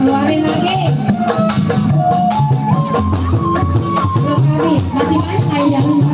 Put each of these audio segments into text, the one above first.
Keluarin lagi. Belum habis, masih banyak air jalan.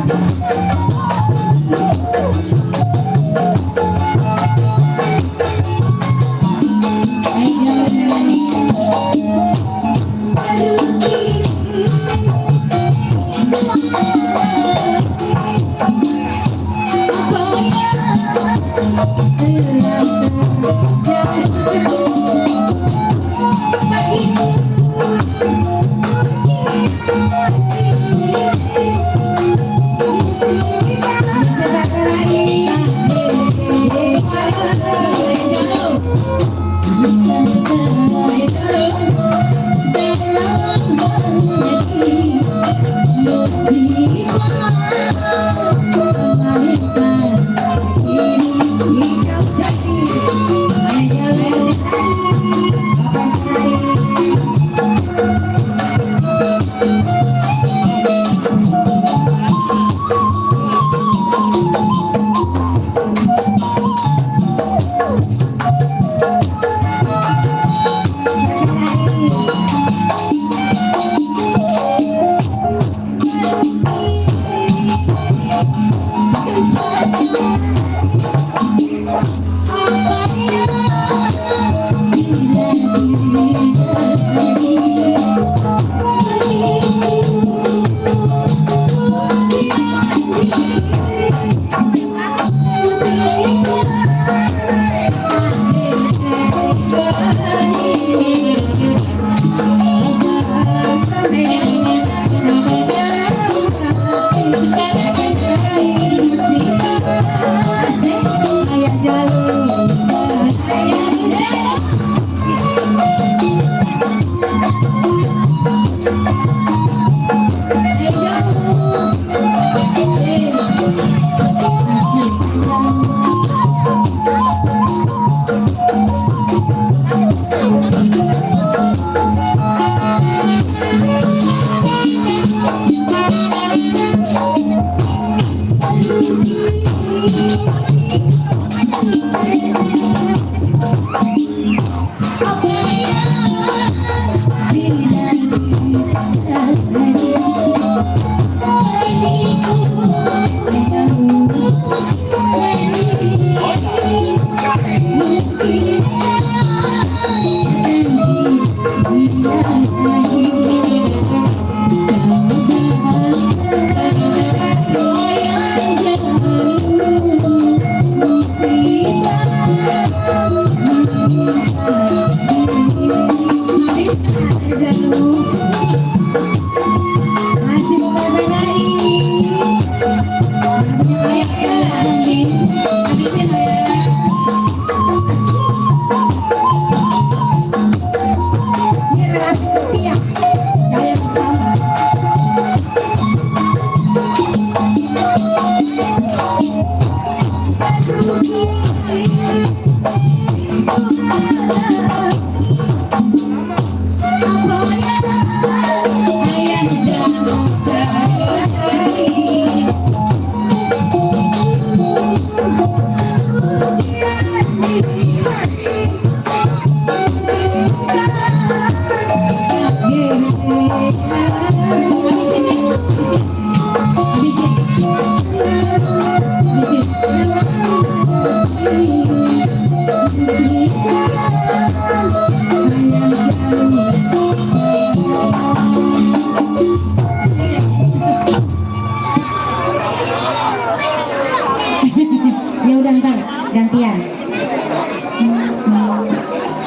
Ya udah ntar gantian.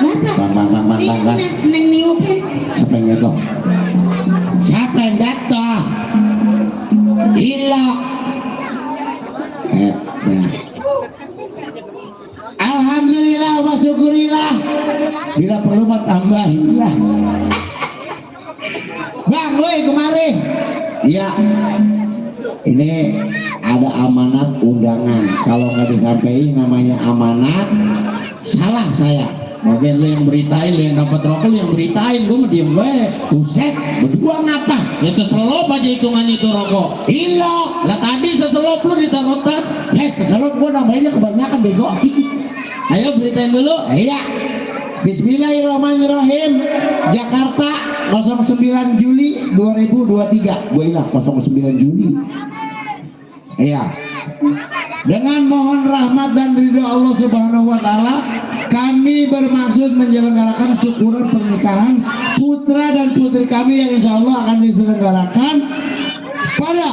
Masa? Bang. Neng niupin. Siapa yang jatuh? Siapa yang jatuh? Hilok. Nah. Alhamdulillah wa syukurillah. Bila perlu mah tambahinlah. Bang, woi kemari. Iya. Ini ada amanat undangan. Kalau nggak disampaikan namanya amanat, salah saya. Oke, lu yang beritain, lu yang dapat rokok, lu yang beritain, gue mau diem gue. Buset, berdua ngapa? Ya seselop aja hitungan itu rokok. Ilo. Lah tadi seselop lu ditaruh tas. Seselop gua namanya kebanyakan bego. Ayo beritain dulu. Iya. Bismillahirrahmanirrahim. Jakarta 09 Juli 2023. Gue ingat 09 Juli. Iya. Dengan mohon rahmat dan ridho Allah Subhanahu wa taala, kami bermaksud menyelenggarakan syukuran pernikahan putra dan putri kami yang insya Allah akan diselenggarakan pada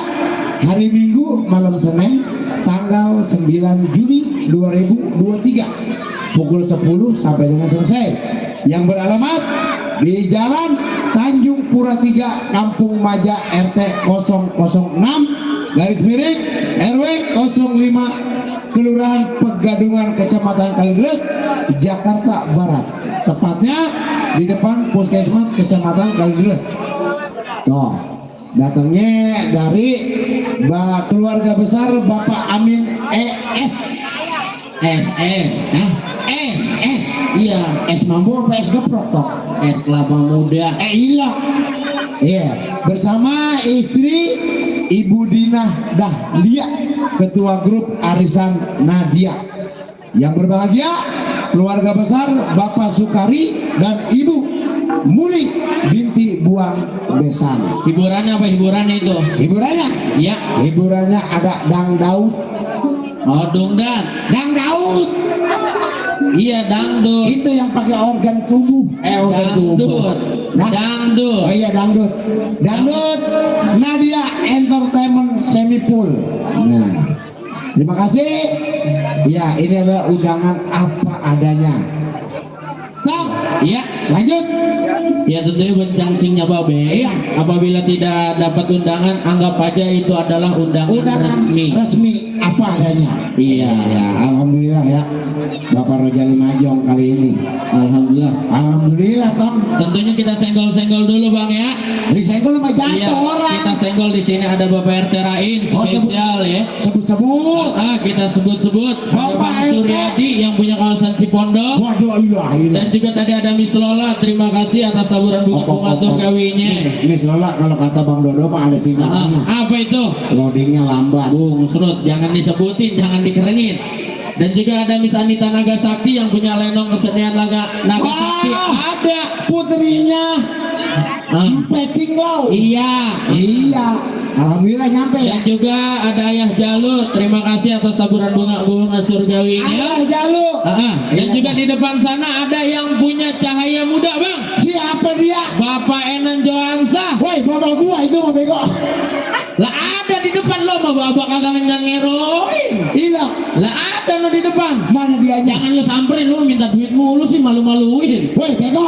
hari Minggu malam Senin tanggal 9 Juli 2023 pukul 10 sampai dengan selesai, yang beralamat di Jalan Tanjung Pura 3 Kampung Maja RT 006 garis miring RW 05 Kelurahan Pegadungan Kecamatan Kalideres Jakarta Barat, tepatnya di depan Puskesmas Kecamatan Kalideres. Tuh, datangnya dari keluarga besar Bapak Amin ES. SS. S. Iya. Es mambo apa es geprok toh? Es kelapa muda. Iya. Iya, bersama istri Ibu Dina Dahlia, Ketua Grup Arisan Nadia. Yang berbahagia keluarga besar Bapak Sukari dan Ibu Muli binti Buang Besan. Hiburannya apa hiburannya itu? Hiburannya? Iya. Hiburannya ada dangdaut. Oh, dangdut. Dangdaut. Iya, dangdut. Itu yang pakai organ tubuh. Organ tubuh. Dangdut. Dangdut. Oh iya, dangdut. Dangdut Nadia Entertainment Semi Pool. Nah, terima kasih. Ya, ini adalah undangan apa adanya. Nah, Iya. lanjut. Ya tentunya bencang-cingnya Babe. Iya. Apabila tidak dapat undangan, anggap aja itu adalah undangan resmi. resmi apa adanya. Iya. Ya, alhamdulillah ya. Bapak Rojali Majong kali ini. Alhamdulillah. Alhamdulillah, Tong. Tentunya kita senggol-senggol dulu Bang ya. Recycle sama jatuh Iya. orang. Kita senggol di sini ada Bapak RT Rain Oh, spesial ya. Sebut-sebut. Kita sebut-sebut ada Bapak Bang RT. Suryadi yang punya kawasan Cipondo. Waduh, ilah. Dan juga tadi ada Miss Lola. Terima kasih atas taburan bunga surgawinya. Miss Lola, kalau kata Bang Dodo mah ada singkatannya. Apa itu? Loadingnya lambat. Bung Srut, jangan disebutin, jangan dikerengin. Dan juga ada Miss Anita Nagasakti yang punya lenong kesenian Nagasakti. Wah. Ada. Putrinya Ah, Pecing Lau. iya. Iya. Alhamdulillah nyampe ya. Dan juga ada Ayah Jalu. Terima kasih atas taburan bunga surgawinya. Ayah Jalu. Dan Iya. juga di depan sana ada yang punya cahaya muda Bang. Siapa dia? Bapak Enan Johansa. Woi, bapak gua itu mau bego. Lah ada di depan lo mah bapak kagak ngeroin. Iya. Lah ada lo di depan. Mana dianya? Jangan lu samperin, lu minta duit mulu sih, malu-maluin. Woi, bego.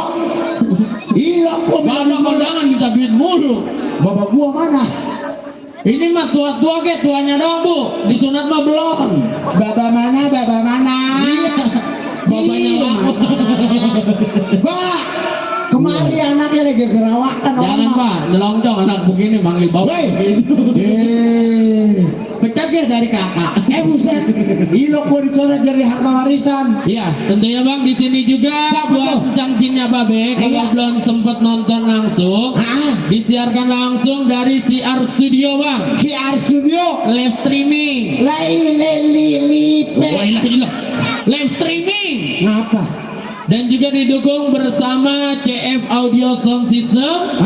Iya, gua Bapak kondangan minta duit mulu. bapak gua mana? Ini mah tua-tua ke, tuanya doang Bu. Disunat mah belum. Baba mana? Baba mana? Bapaknya Iya. Mahmud. Pak, kemari anaknya lagi gerawakan Jangan Pak, nyelonjong anak begini manggil bapak. Woi. Gitu. Pecat ya dari kakak. Buset. Ilo gua dicoret dari harta warisan. Iya, tentunya Bang di sini juga Siapa buat tuh? cangcingnya Babe. Kalau Iya. belum sempet nonton langsung, disiarkan langsung dari CR Studio Bang. CR Studio. Live streaming. Live streaming. Ngapa? Dan juga didukung bersama CF Audio Sound System.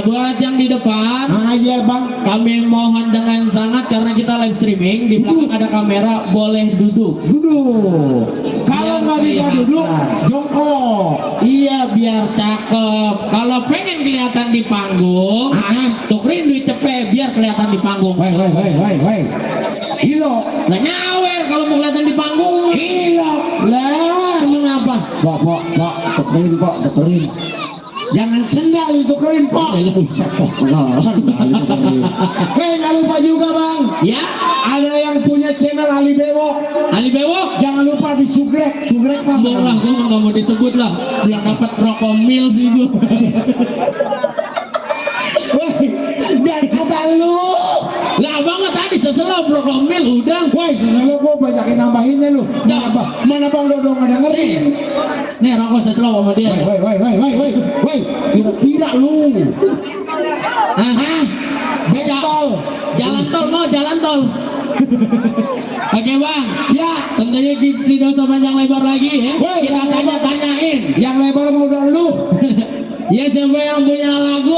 Buat yang di depan, Iya bang. kami mohon dengan sangat karena kita live streaming di belakang ada kamera, boleh duduk. Duduk. Kalau nggak bisa duduk, jongkok. Iya biar cakep. Kalau pengen kelihatan di panggung, tukerin duit cepet biar kelihatan di panggung. Woi. Ilo. Lah nyawer kalau mau kelihatan di panggung. Ilo. Lah emang apa? Pok, tukerin. Jangan sendal itu keren pok. Hei, jangan lupa juga bang. Ya, Ada yang punya channel Ali Bewok. Ali Bewok. Jangan lupa di sugrek pak. Bang lah, gue nggak mau disebut lah. Belum dapat rokok mil sih gue. Woi, dari kata lu. Lah abang mah tadi seselop Slow bro Komil udah. Woi, selalu gua banyakin nambahinnya lu. Mana Bang Dodo nggak dengerin? Nih rokok saya slow sama dia. Woi, kira-kira lu. Hah? Bentol. Jalan tol mau jalan tol. Oke bang, Ya, tentunya tidak usah panjang lebar lagi ya. Woi, Kita yang lebar. tanya-tanyain. yang lebar mau udah lu. Ya siapa yang punya lagu?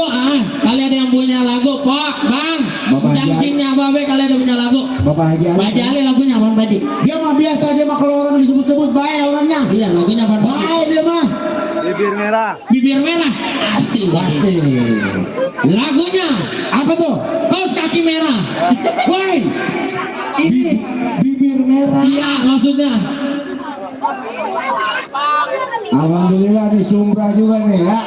Kali ada yang punya lagu, Pak, Bang. Bapak Haji Cangcingnya Babe, kali ada punya lagu. Bapak Haji Ali. Pak Haji Ali lagunya Bang Badi. Dia mah biasa, dia mah kalau orang disebut-sebut baik orangnya. Iya lagunya Bang Badi. Baik dia mah. Bibir merah, asik. Wajib. Lagunya Apa tuh? kaos kaki merah. Woi, ini bibir merah. Iya maksudnya. Alhamdulillah di Sumbrah juga nih ya.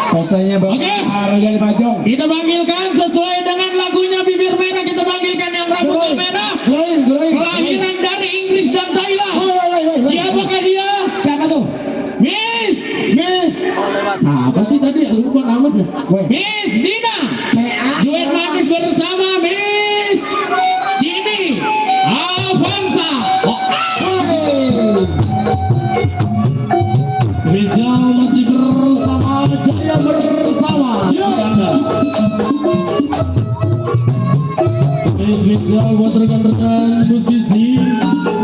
Pestanya Bapak Oke. Raja di Pajong. Kita panggilkan sesuai dengan lagunya bibir merah. Kita panggilkan yang rambutnya merah. Gerain. Kelahiran dari Inggris dan Thailand. Woi. Siapakah dia? Siapa tuh? Miss. Miss. Apa sih tadi? Lupa namanya. Woi. Miss Dina. PA. Duet manis bersama Miss Cini Avanza. Oh, spesial masih bersama Jaya bersama. Spesial buat rekan-rekan musisi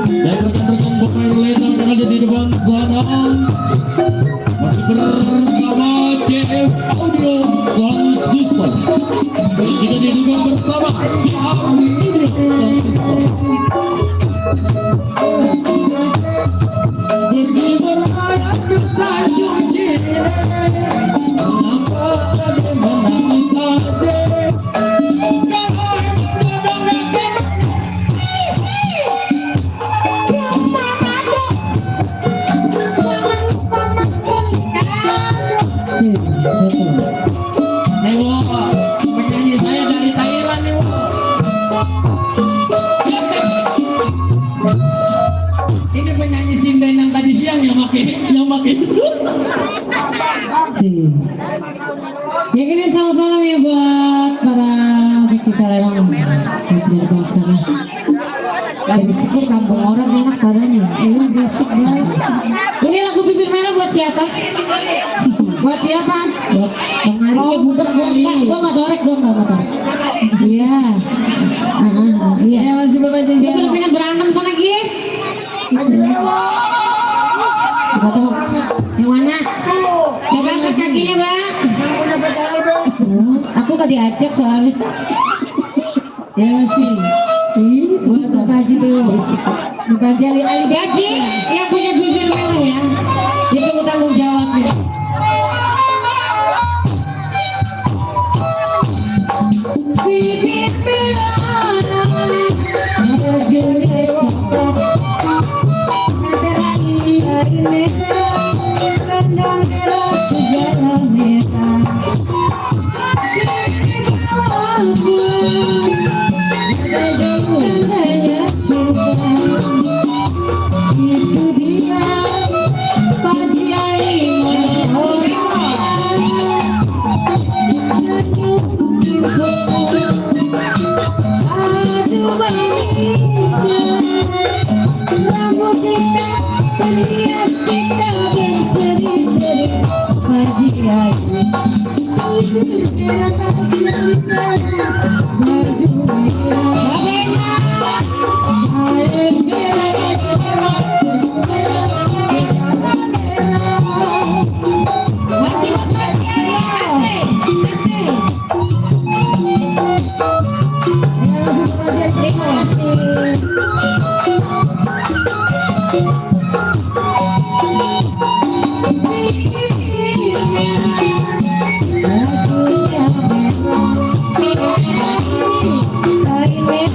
dan rekan-rekan pemain lain yang ada di depan sana. Masih bersama CF Audio Sound System dan juga didukung bersama CF Audio Sound System. Pergi berayat ke Tanjung Cine, kenapa ada menangis hati? Kalau emang jodoh Nih Wo, penyanyi saya dari Thailand nih Wo. Ini penyanyi sinden yang tadi siang yang makin. Yang ini selamat malam ya buat para pecinta lelang biar bangsa. Lagi syukur kampung orang enak badannya. Ini bisik banget. Ini lagu bibir merah buat siapa? Buat siapa? Buat Bang Ari. Bukan gua nggak torek, gua nggak torek. Iya. Iya masih bapak janji. Kita pengen berantem sana Gi. Tahu yang mana? Pegang ke kakinya bang. Aku gak diajak soalnya. Ya masih. Buat Bapak Haji dulu. Bapak Haji Ali Haji yang punya bibir merah ya. Itu tanggung jawabnya. Bibir merah. Ada jelek. Hari merah, selendang merah, sejarah merah. Aku ada jauh hanya cinta. Itu dia Pak Kiai orang senyum simpul. Aduh manisnya rambut kita. Lihat kita berseri-seri Haji Haji kira Haji Haji berjuang air terima kasih. Aku yang memang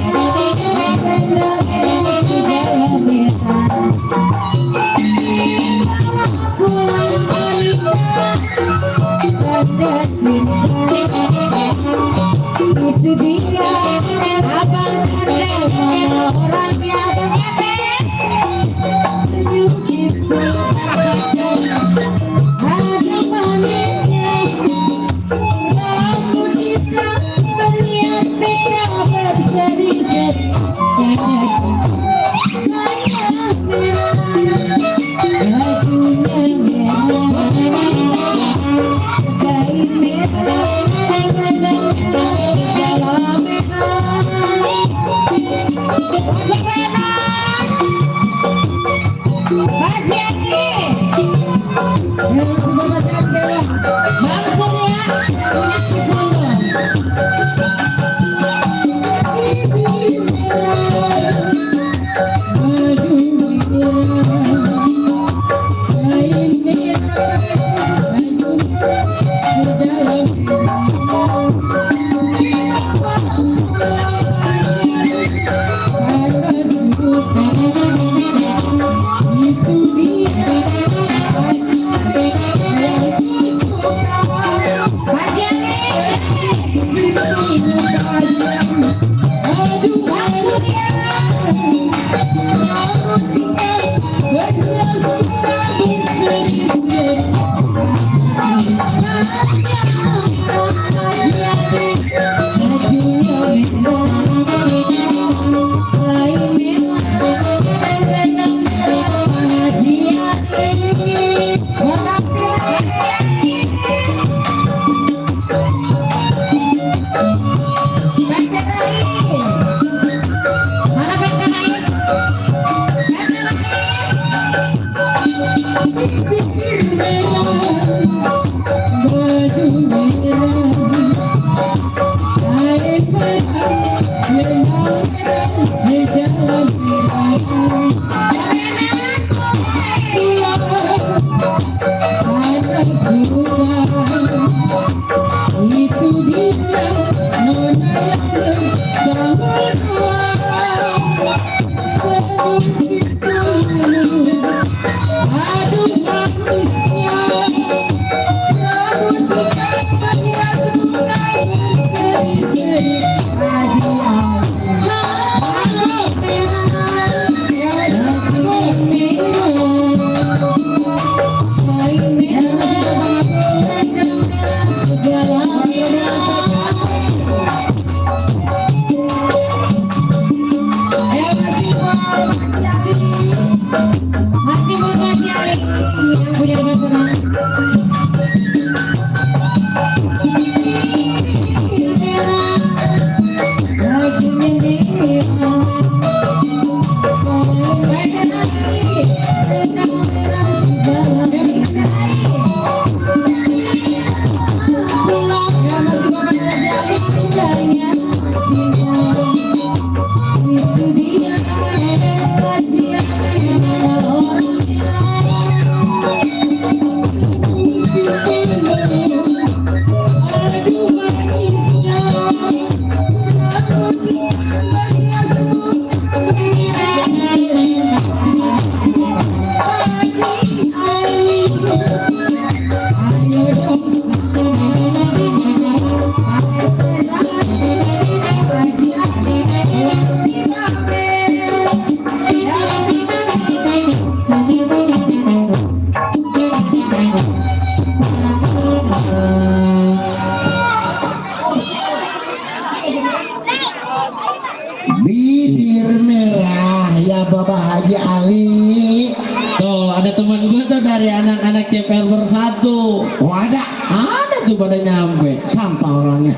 Bibir merah ya Bapak Haji Ali. Tuh ada teman gue tuh dari anak-anak CPR bersatu. Oh ada Ada tuh pada nyampe. sampah orangnya.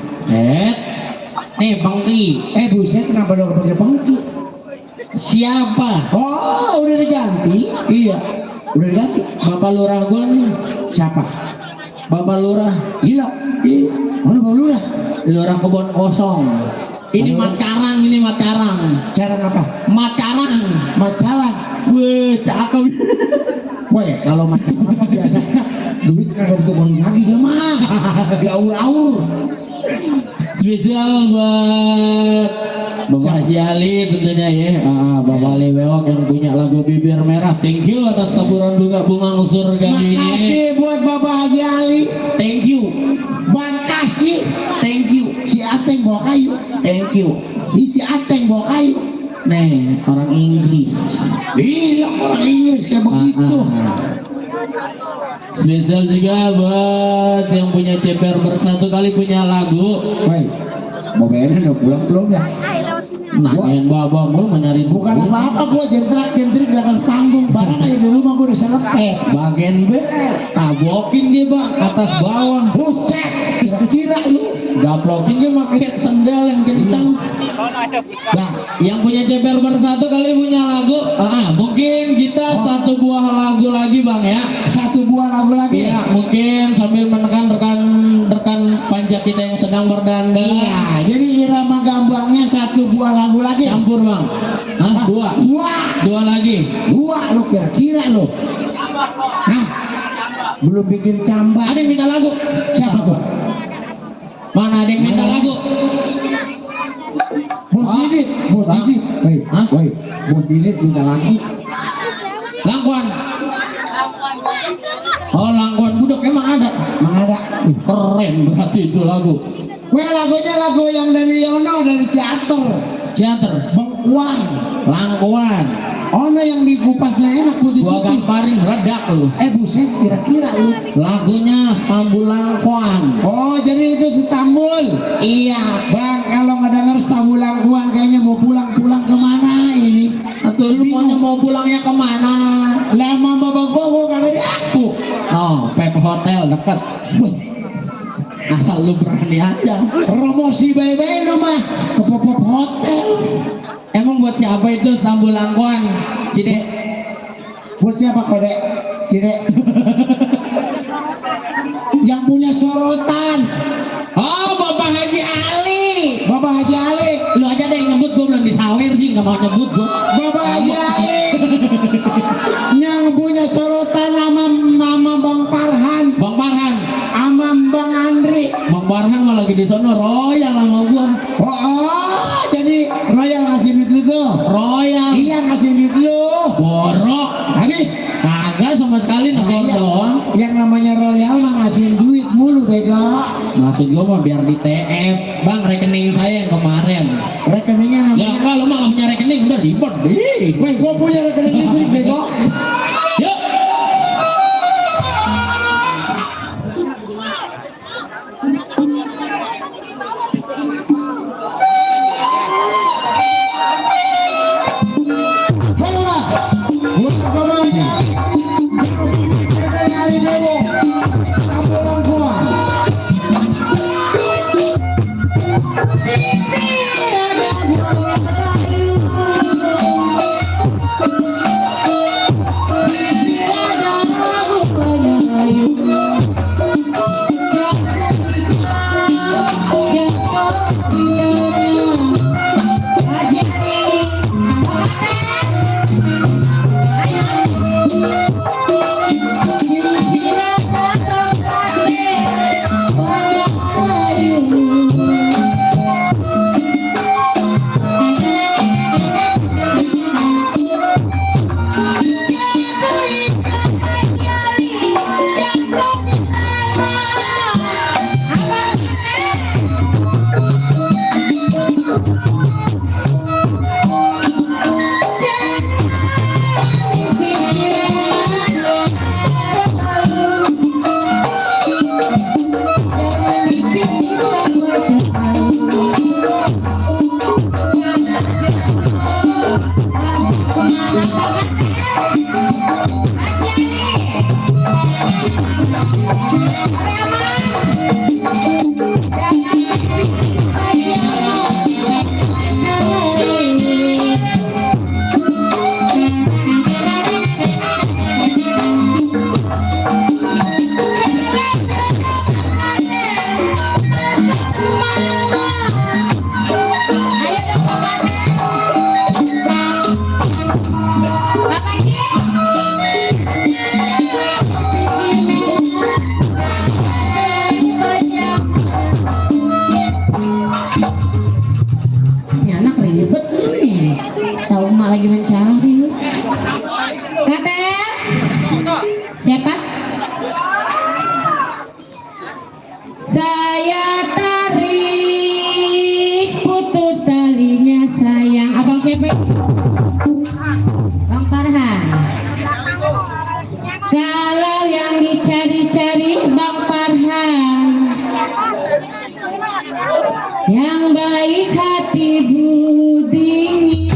Nih Bangki. Buset kenapa dong pakai pengki? Siapa? Oh udah diganti. Iya. Udah diganti. Bapak lurah gue nih. Siapa? Bapak lurah. Gila. Iya. Mana Bang Lurah? Lurah Kebon Kosong. Ini Lurah. Mat Karang, ini Mat Karang. Cara apa? Mat Karang. Macalan. Weh, cakep. Weh kalau macam apa biasanya duit kagak ditukerin lagi dia mah. Diaur-aur. Spesial buat Bapak Haji Ali tentunya ya. Bapak Ali Bewok yang punya lagu Bibir Merah. Thank you atas taburan bunga surga ini. Makasih buat Bapak Haji Ali. Thank you. Makasih. Thank you. Si Ateng bawa kayu. Thank you. Ini si Ateng bawa kayu. Nih, orang Inggris. Iya orang Inggris kayak begitu. Spesial juga buat yang punya CPR bersatu kali punya lagu. Woi, mau bener udah pulang belum ya? Nah, yang bawa mulu mencari Bukan apa-apa gua jentrik di atas panggung. Barang aja di rumah gua udah selepet. bagian B, tabokin dia bang, atas bawah. Buset, kira-kira lu. Gaplokin dia pakai sendal yang kencang. Nah, Yang punya CPR bersatu kali punya lagu. Mungkin kita satu buah lagu lagi bang ya. satu buah lagu lagi. Iya, mungkin sambil menekan rekan panja kita yang sedang berdanda. Iya, jadi irama gambangnya satu buah lagu lagi. Campur bang. Dua. Dua lagi. Dua lu kira-kira lu. Hah? Belum bikin camba. Ada yang minta lagu? Siapa tuh? Mana ada yang minta lagu? Bos Didit, Bos Didit. Woi, Hah? woi, Bos Didit minta lagu. Langkuan. Oh, Langkuan Budok emang ada. Mang ada. Keren berarti itu lagu. lagunya lagu yang dari Ono, dari teater Teater Bengkuang. Langkuan Ono yang dikupasnya enak gua putih-putih. gamparin redak lu. Buset, kira-kira lu. Lagunya Stambul Langkuan. Oh, jadi itu Istanbul. Iya. Bang, kalau nggak denger Istanbul Langkuan kayaknya mau pulang kemana ini? Atau lu mau pulangnya kemana? Lama babak gua kagak di aku. Oh, Pep Hotel deket. Wih, asal lu berani aja. Promosi baik-baik lu mah ke Pop Hotel. Emang buat siapa itu Stambul Langkuan? Cide. Buat siapa kode? Cide. Yang punya sorotan. Oh, Bapak Haji Ali. Bapak Haji Ali. Lu aja deh yang nyebut, gua belum disawer sih, nggak mau nyebut gua. Bapak Haji Ali. Yang punya sorotan sama Mama Bang Farhan. Bang Farhan. Sama Bang Andri. Bang Farhan malah lagi di sono royal sama gua. Oh, jadi Royal ngasih duit lu tuh. Royal. Iya ngasih duit lu. Borok. Habis. Kagak sama sekali negor doang. Yang namanya Royal mah ngasih duit mulu bego. Maksud gua mah biar di TF. Bang, rekening saya yang kemarin. Rekeningnya Ya namanya. kalau mah nggak punya rekening udah ribet deh. Weh, gua punya rekening listrik bego. Yuk. Hola. Gua kemana? Hari dulu. Sambulan gua. Ini anak ribet nih. Tahu emak lagi mencari. Kater. Siapa? Saya tarik putus talinya sayang. Abang siapa? Bang Farhan. Kalau yang dicari-cari Bang Farhan, yang baik hati budinya.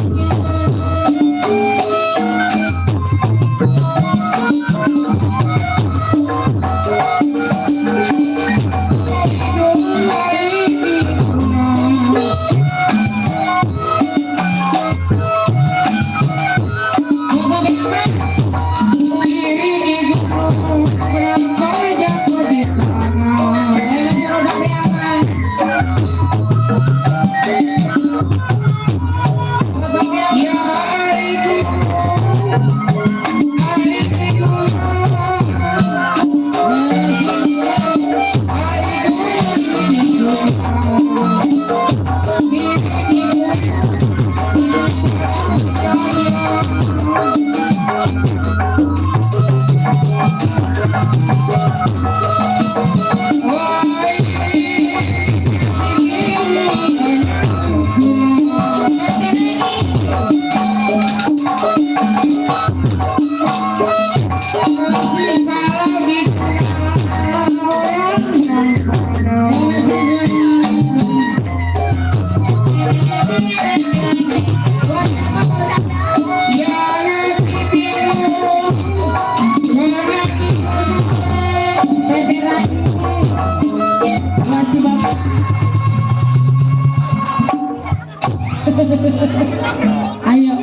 Ayo.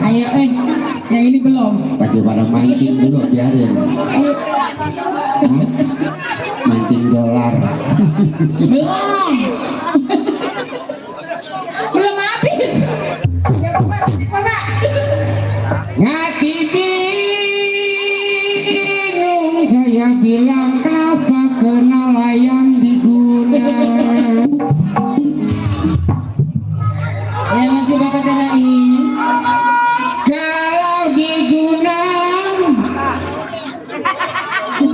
Ayo, yang ini belum. Pakai pada mancing dulu biarin. Ayo. Hah? Mancing dolar. Belum. Belum habis. Mana? Ngati bingung saya bilang kenapa kena layang diguna. Ya masih Bapak TNI. Kalau diguna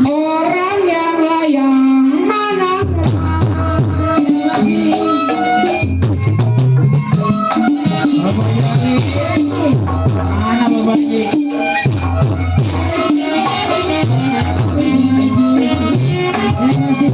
orang yang layang mana? Ya masih. Bapak Jali, mana Bapak Jali? Ya masih.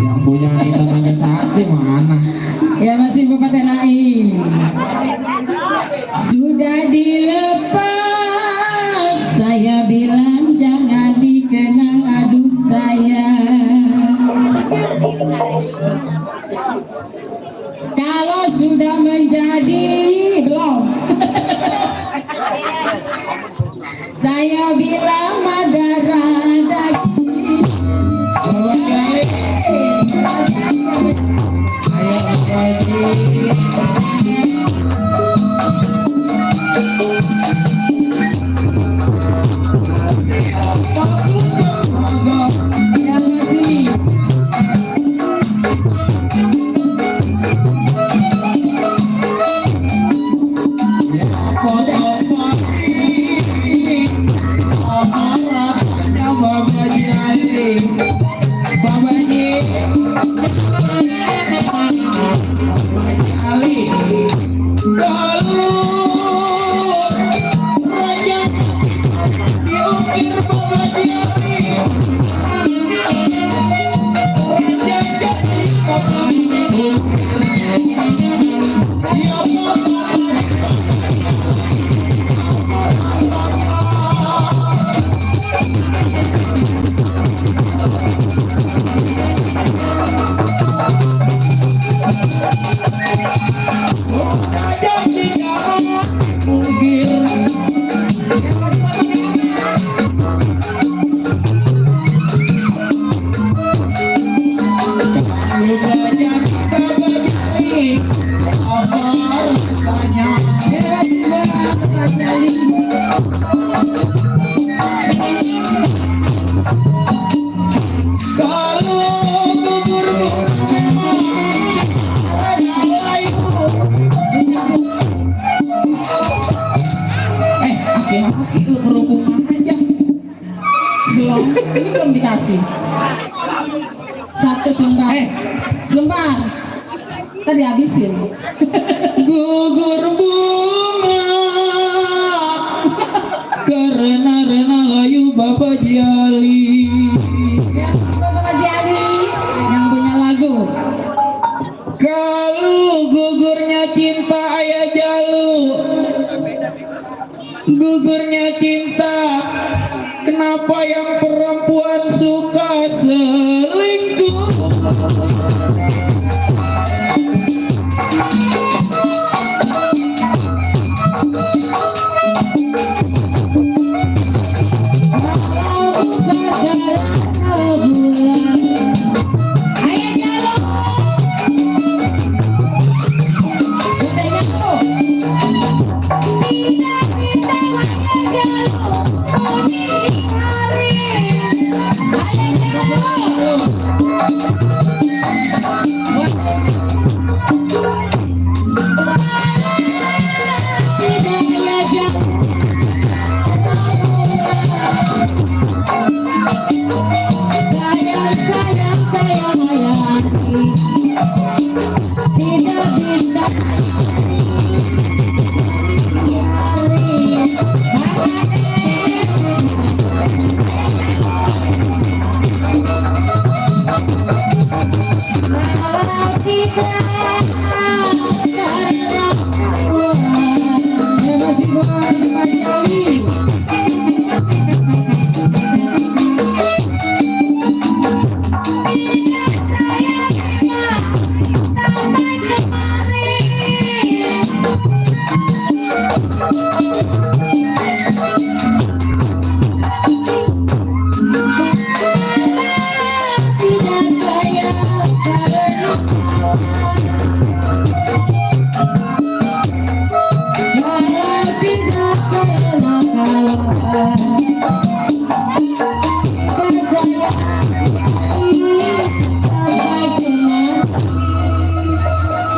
Yang punya ini namanya Sakti mana? Ya masih Bapak TNI. Sudah dilepas, saya bilang jangan dikenang, aduh sayang. Kalau sudah menjadi belum. Saya bilang madara daging. Bapak Jali, ayo Bapak Jali. Ya masih. Ya foto-foto rasanya Bapak Jali. Bapak Jali. Bapak Jali. Kalau raja diukir Bapak Jali. Raja jadi Bapak Jali. Ya Ya masih Bapak Jali. kalau gugurmu memang ada layu. Hati-hati lu berhubung aja. Belum, ini belum dikasih. Satu selembar. Selembar. Tadi habisin. Gugur bunga karena rena layu Bapak Jali. Ya Bapak Jali yang punya lagu. Kalau gugurnya cinta ayah Jalu, gugurnya cinta. Kenapa yang perempuan suka selingkuh?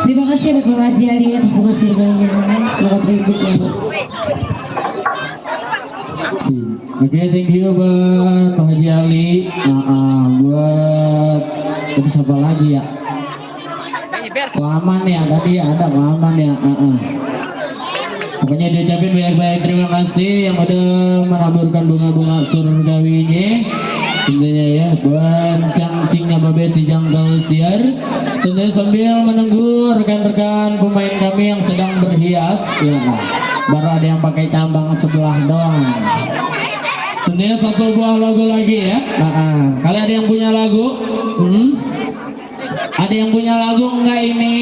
Terima kasih Bapak Haji Ali atas bunga sirganya. Selamat ribut ya Bu. Oke, thank you buat Pak Haji Ali. Buat itu siapa lagi ya? Waman ya, tadi ya ada Waman ya. Pokoknya diucapin banyak-banyak terima kasih yang udah menaburkan bunga-bunga surgawinya. Tentunya ya, buat cangcingnya Babe si Jangkau Siar. Tentunya sambil menunggu rekan-rekan pemain kami yang sedang berhias. Ya, baru ada yang pakai cambang sebelah doang. Tentunya satu buah lagu lagi ya. Kali ada yang punya lagu? Ada yang punya lagu enggak ini?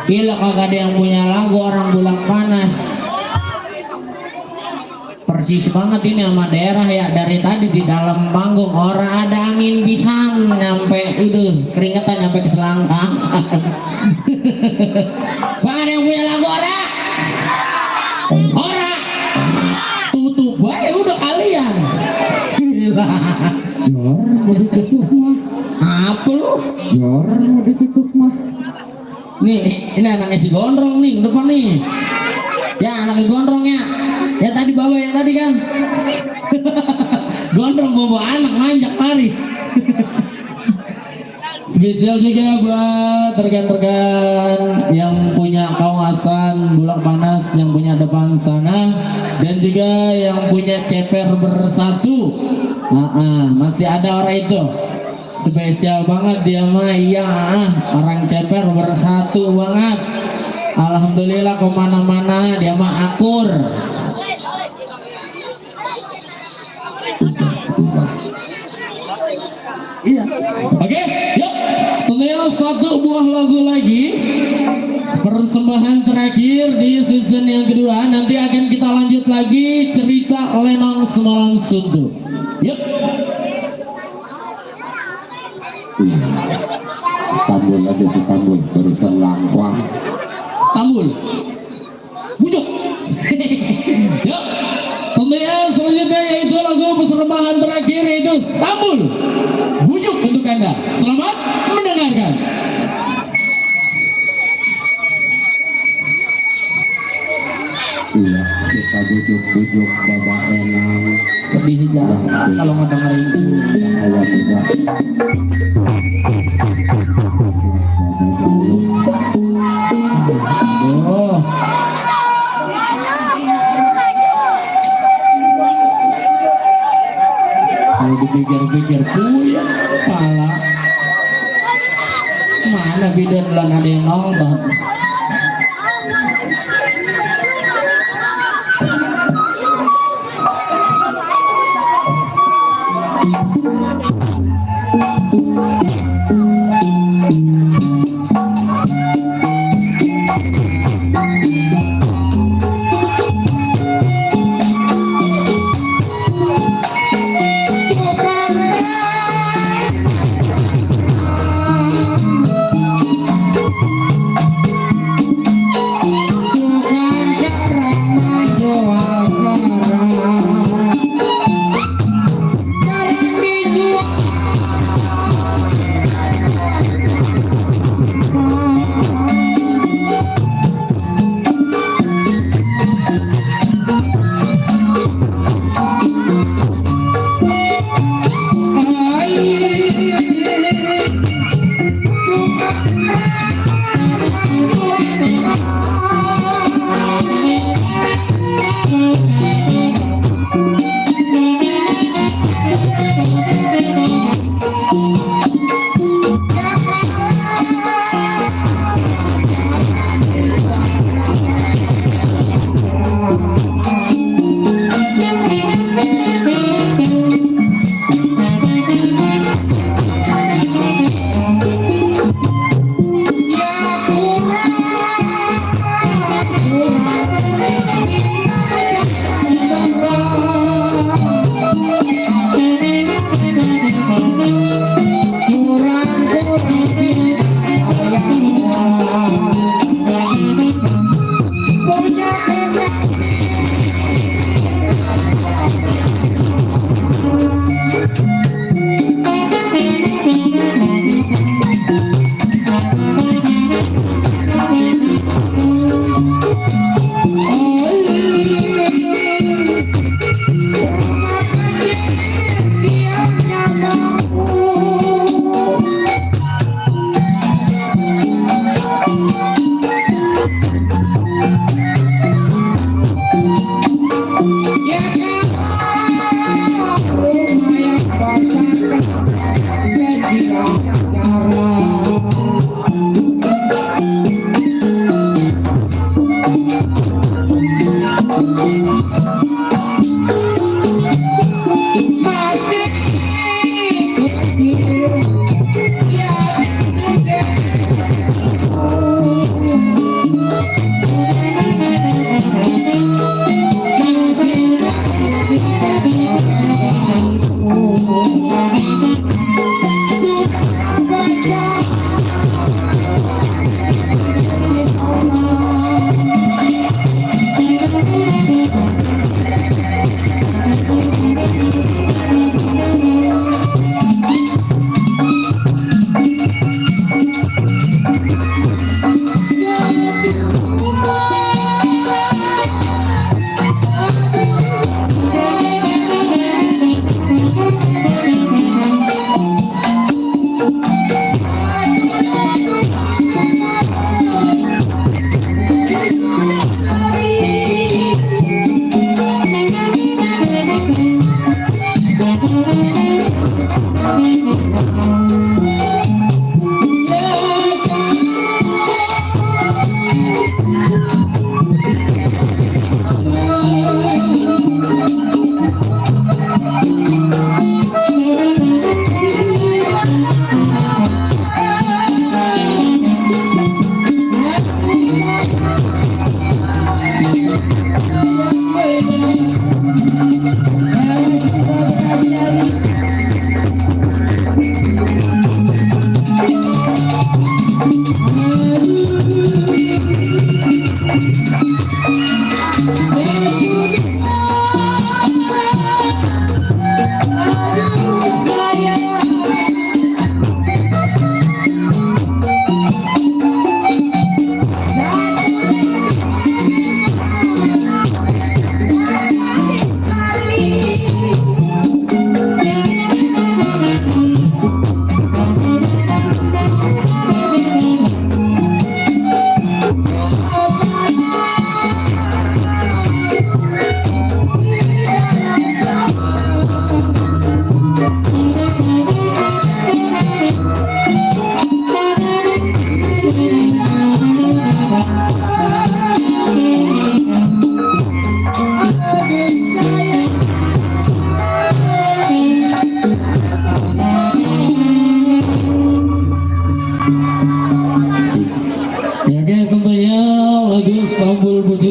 Gila kagak ada yang punya lagu, orang bulan panas. Persis banget ini sama daerah ya, dari tadi di dalam panggung orang ada angin pisang nyampe keringetan nyampe ke selangkang. Pak, ada yang punya lagu orang? Orang tutup bae udah kalian. Gila. Jor mau ditutup mah. Apa lu? Jor mau ditutup mah. Nih, ini anaknya si Gondrong nih, depan nih. Ya, anaknya Gondrong ya. Ya tadi bawa yang tadi kan. Gondrong bawa anak manjak mari. Spesial juga buat rekan-rekan yang punya kawasan Bulak Panas, yang punya depan sana, dan juga yang punya ceper bersatu. Masih ada orang itu. Spesial banget dia mah, iya, orang ceper bersatu banget. Alhamdulillah kemana-mana dia mah akur. Iya. Oke, yuk. Tentunya satu buah lagu lagi. Persembahan terakhir di season yang kedua. Nanti akan kita lanjut lagi cerita Lenong Semalam Suntuk. Yuk. Istanbul aja Istanbul barusan langkwang. Istanbul. Bujuk. Yuk. Tentunya selanjutnya yaitu lagu persembahan terakhir yaitu Istanbul. Bujuk untuk Anda. Selamat mendengarkan. Iya, kita bujuk-bujuk Bapak Enang. Sedih jasa kalau ngedengerin ini. Ayah tidak. Oh. Kalau dipikir-pikir puyeng kepala. Mana bidan belum ada yang nonton.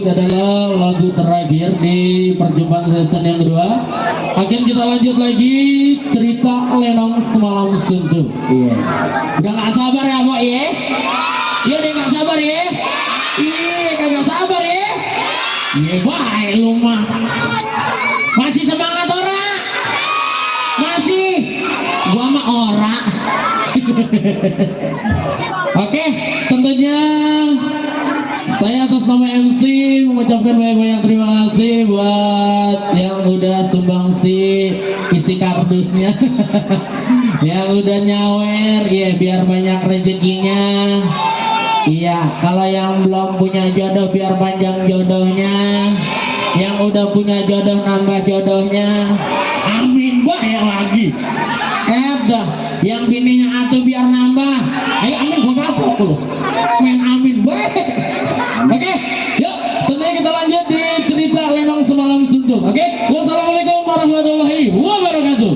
adalah lagu terakhir di perjumpaan season yang kedua. Akan kita lanjut lagi cerita Lenong Semalam Suntuk. Iya. Udah gak sabar ya Pak ya? Iya udah gak sabar ya? Iya kagak sabar ya? Iya baik lu mah. Masih semangat ora? Masih? Gua mah ora. Oke, tentunya saya atas nama MC mengucapkan banyak-banyak terima kasih buat yang udah sumbangsi isi kardusnya, yang udah nyawer ya biar banyak rezekinya. Iya, kalau yang belum punya jodoh biar panjang jodohnya, yang udah punya jodoh nambah jodohnya. Amin banyak lagi. Dah, yang bininya atuh biar nambah. Ayo amin gua kapok lu. Main amin baik. Oke, yuk tentunya kita lanjut di cerita Lenong Semalam Suntuk. Oke, wassalamualaikum warahmatullahi wabarakatuh.